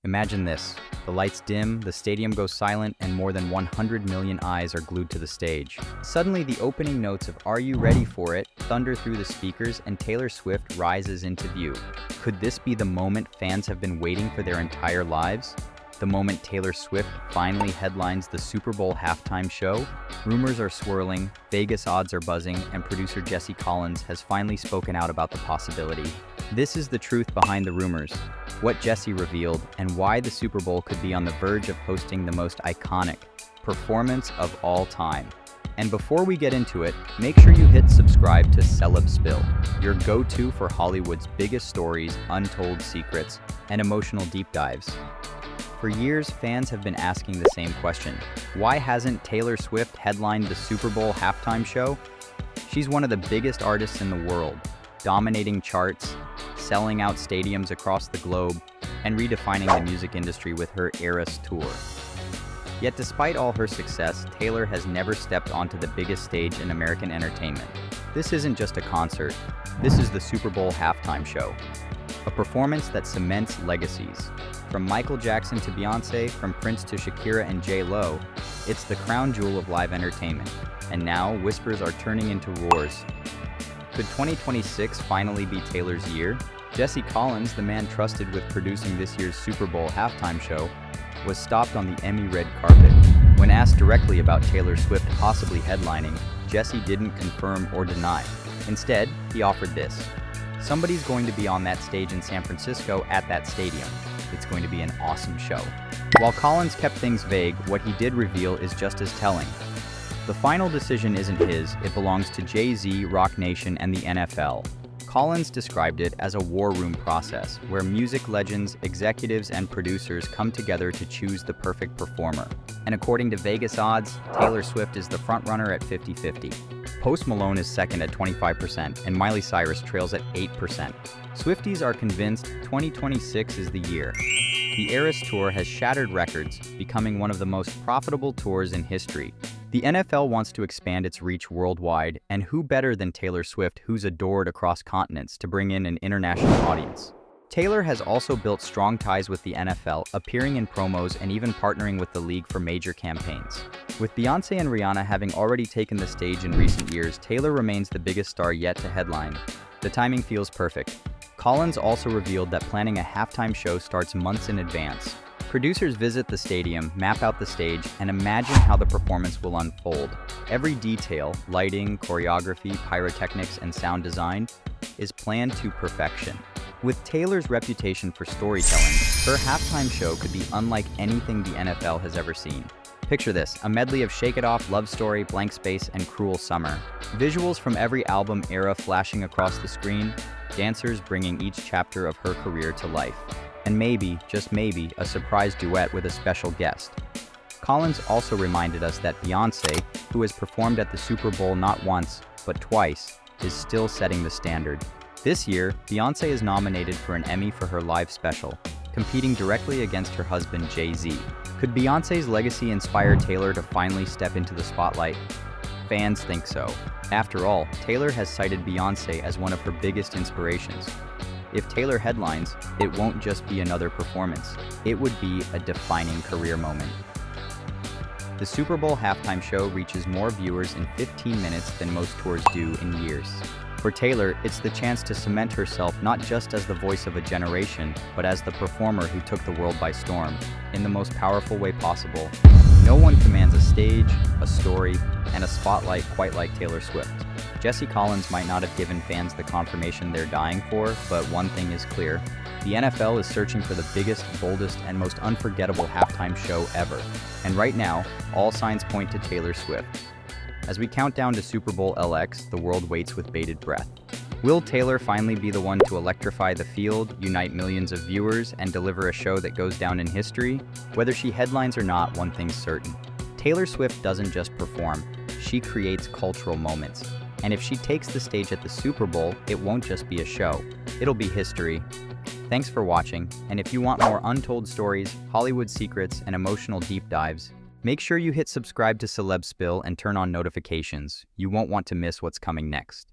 Imagine this. The lights dim, the stadium goes silent, and more than 100 million eyes are glued to the stage. Suddenly, the opening notes of "Are You Ready For It" thunder through the speakers and Taylor Swift rises into view. Could this be the moment fans have been waiting for their entire lives? The moment Taylor Swift finally headlines the Super Bowl halftime show? Rumors are swirling, Vegas odds are buzzing, and producer Jesse Collins has finally spoken out about the possibility. This is the truth behind the rumors, what Jesse revealed, and why the Super Bowl could be on the verge of hosting the most iconic performance of all time. And before we get into it, make sure you hit subscribe to CelebSpill, your go-to for Hollywood's biggest stories, untold secrets, and emotional deep dives. For years, fans have been asking the same question. Why hasn't Taylor Swift headlined the Super Bowl halftime show? She's one of the biggest artists in the world, dominating charts, selling out stadiums across the globe, and redefining the music industry with her Eras tour. Yet despite all her success, Taylor has never stepped onto the biggest stage in American entertainment. This isn't just a concert, this is the Super Bowl halftime show. A performance that cements legacies. From Michael Jackson to Beyonce, from Prince to Shakira and J.Lo, it's the crown jewel of live entertainment. And now, whispers are turning into roars. Could 2026 finally be Taylor's year? Jesse Collins, the man trusted with producing this year's Super Bowl halftime show, was stopped on the Emmy red carpet. When asked directly about Taylor Swift possibly headlining, Jesse didn't confirm or deny. Instead, he offered this. Somebody's going to be on that stage in San Francisco at that stadium. It's going to be an awesome show. While Collins kept things vague, what he did reveal is just as telling. The final decision isn't his, it belongs to Jay-Z, Roc Nation, and the NFL. Collins described it as a war room process, where music legends, executives, and producers come together to choose the perfect performer. And according to Vegas odds, Taylor Swift is the frontrunner at 50-50. Post Malone is second at 25%, and Miley Cyrus trails at 8%. Swifties are convinced 2026 is the year. The Eras Tour has shattered records, becoming one of the most profitable tours in history. The NFL wants to expand its reach worldwide, and who better than Taylor Swift, who's adored across continents, to bring in an international audience? Taylor has also built strong ties with the NFL, appearing in promos and even partnering with the league for major campaigns. With Beyonce and Rihanna having already taken the stage in recent years, Taylor remains the biggest star yet to headline. The timing feels perfect. Collins also revealed that planning a halftime show starts months in advance. Producers visit the stadium, map out the stage, and imagine how the performance will unfold. Every detail, lighting, choreography, pyrotechnics, and sound design, is planned to perfection. With Taylor's reputation for storytelling, her halftime show could be unlike anything the NFL has ever seen. Picture this, a medley of Shake It Off, Love Story, Blank Space, and Cruel Summer. Visuals from every album era flashing across the screen, dancers bringing each chapter of her career to life. And maybe, just maybe, a surprise duet with a special guest. Collins also reminded us that Beyonce, who has performed at the Super Bowl not once, but twice, is still setting the standard. This year, Beyonce is nominated for an Emmy for her live special, competing directly against her husband Jay-Z. Could Beyonce's legacy inspire Taylor to finally step into the spotlight? Fans think so. After all, Taylor has cited Beyonce as one of her biggest inspirations. If Taylor headlines, it won't just be another performance. It would be a defining career moment. The Super Bowl halftime show reaches more viewers in 15 minutes than most tours do in years. For Taylor, it's the chance to cement herself not just as the voice of a generation, but as the performer who took the world by storm, in the most powerful way possible. No one commands a stage, a story, and a spotlight quite like Taylor Swift. Jesse Collins might not have given fans the confirmation they're dying for, but one thing is clear. The NFL is searching for the biggest, boldest, and most unforgettable halftime show ever. And right now, all signs point to Taylor Swift. As we count down to Super Bowl LX, the world waits with bated breath. Will Taylor finally be the one to electrify the field, unite millions of viewers, and deliver a show that goes down in history? Whether she headlines or not, one thing's certain. Taylor Swift doesn't just perform, she creates cultural moments. And if she takes the stage at the Super Bowl, it won't just be a show. It'll be history. Thanks for watching, and if you want more untold stories, Hollywood secrets, and emotional deep dives, make sure you hit subscribe to CelebSpill and turn on notifications. You won't want to miss what's coming next.